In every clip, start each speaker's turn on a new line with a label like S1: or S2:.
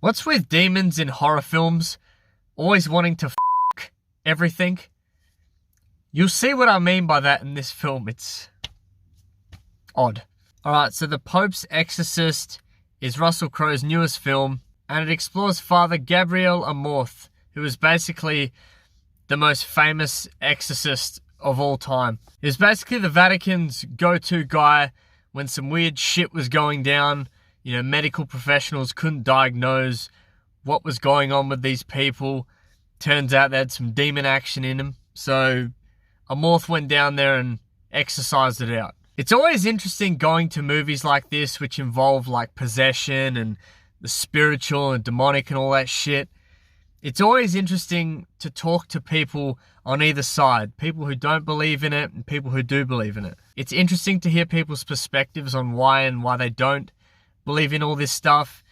S1: What's with demons in horror films always wanting to f*** everything? You'll see what I mean by that in this film. It's odd. Alright, so The Pope's Exorcist is Russell Crowe's newest film, and it explores Father Gabriel Amorth, who is basically the most famous exorcist of all time. He was basically the Vatican's go-to guy when some weird shit was going down. You know, medical professionals couldn't diagnose what was going on with these people. Turns out they had some demon action in them. So Amorth went down there and exorcised it out. It's always interesting going to movies like this, which involve like possession and the spiritual and demonic and all that shit. It's always interesting to talk to people on either side. People who don't believe in it and people who do believe in it. It's interesting to hear people's perspectives on why they don't believe in all this stuff.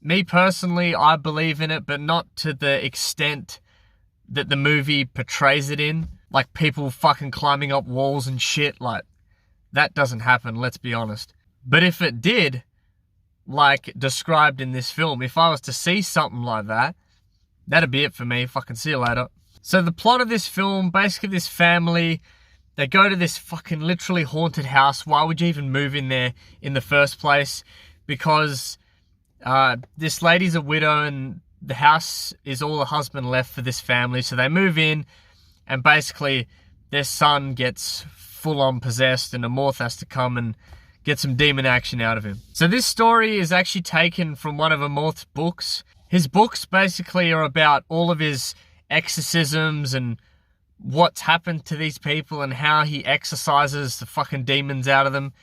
S1: Me personally, I believe in it, but not to the extent that the movie portrays it in. Like people fucking climbing up walls and shit. Like, that doesn't happen, let's be honest. But if it did, like described in this film, if I was to see something like that, that'd be it for me. Fucking see you later. So the plot of this film, basically this family, they go to this fucking literally haunted house. Why would you even move in there in the first place? Because this lady's a widow and the house is all the husband left for this family. So they move in and basically their son gets full-on possessed and Amorth has to come and get some demon action out of him. So this story is actually taken from one of Amorth's books. His books basically are about all of his exorcisms and what's happened to these people and how he exorcises the fucking demons out of them.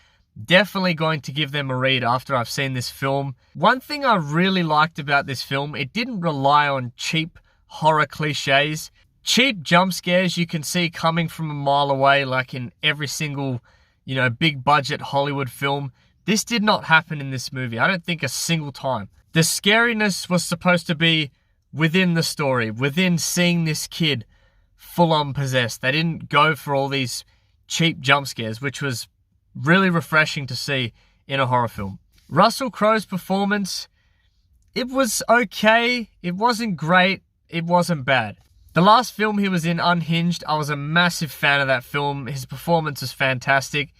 S1: Definitely going to give them a read after I've seen this film. One thing I really liked about this film, it didn't rely on cheap horror cliches. Cheap jump scares you can see coming from a mile away, like in every single, you know, big budget Hollywood film. This did not happen in this movie. I don't think a single time. The scariness was supposed to be within the story, within seeing this kid full-on possessed. They didn't go for all these cheap jump scares, which was really refreshing to see in a horror film. Russell Crowe's performance, it was okay. It wasn't great. It wasn't bad. The last film he was in, Unhinged, I was a massive fan of that film. His performance was fantastic.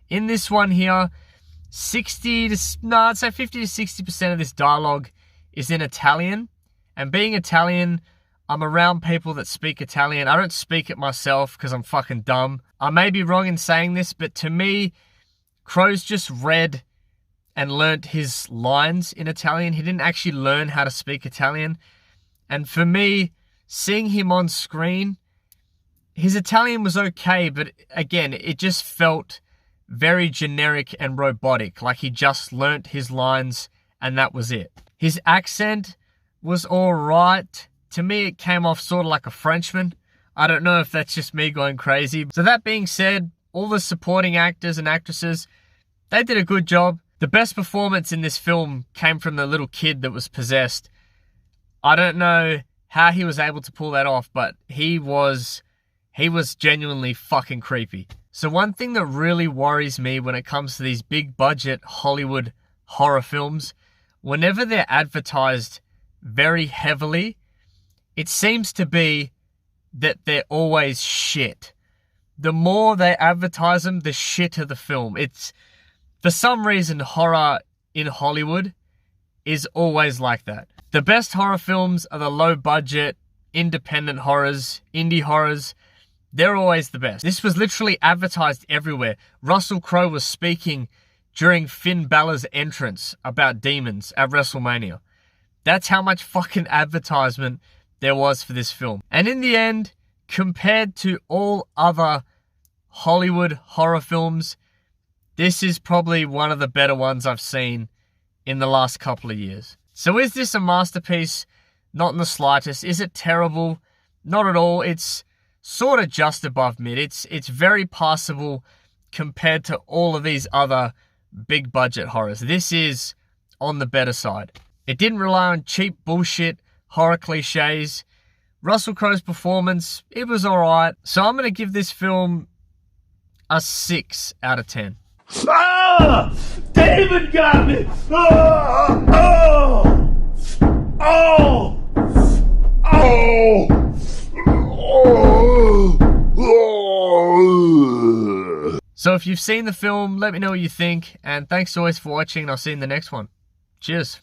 S1: In this one here, I'd say 50 to 60% of this dialogue is in Italian. And being Italian, I'm around people that speak Italian. I don't speak it myself because I'm fucking dumb. I may be wrong in saying this, but to me, Crowe's just read and learnt his lines in Italian. He didn't actually learn how to speak Italian. And for me, seeing him on screen, his Italian was okay, but again, it just felt very generic and robotic, like he just learnt his lines and that was it. His accent was alright. To me, it came off sort of like a Frenchman. I don't know if that's just me going crazy. So that being said, all the supporting actors and actresses, they did a good job. The best performance in this film came from the little kid that was possessed. I don't know how he was able to pull that off, but he was genuinely fucking creepy. So one thing that really worries me when it comes to these big budget Hollywood horror films, whenever they're advertised very heavily, it seems to be that they're always shit. The more they advertise them, the shitter the film. It's, for some reason, horror in Hollywood is always like that. The best horror films are the low budget, independent horrors, indie horrors. They're always the best. This was literally advertised everywhere. Russell Crowe was speaking during Finn Balor's entrance about demons at WrestleMania. That's how much fucking advertisement there was for this film. And in the end, compared to all other Hollywood horror films, this is probably one of the better ones I've seen in the last couple of years. So is this a masterpiece? Not in the slightest. Is it terrible? Not at all. It's sort of just above mid. It's very passable compared to all of these other big budget horrors. This is on the better side. It didn't rely on cheap bullshit horror cliches. Russell Crowe's performance, it was alright. So I'm going to give this film a 6 out of 10. Ah! David got me! Oh!
S2: Oh! Oh! Oh!
S1: So if you've seen the film, let me know what you think, and thanks always for watching, and I'll see you in the next one. Cheers.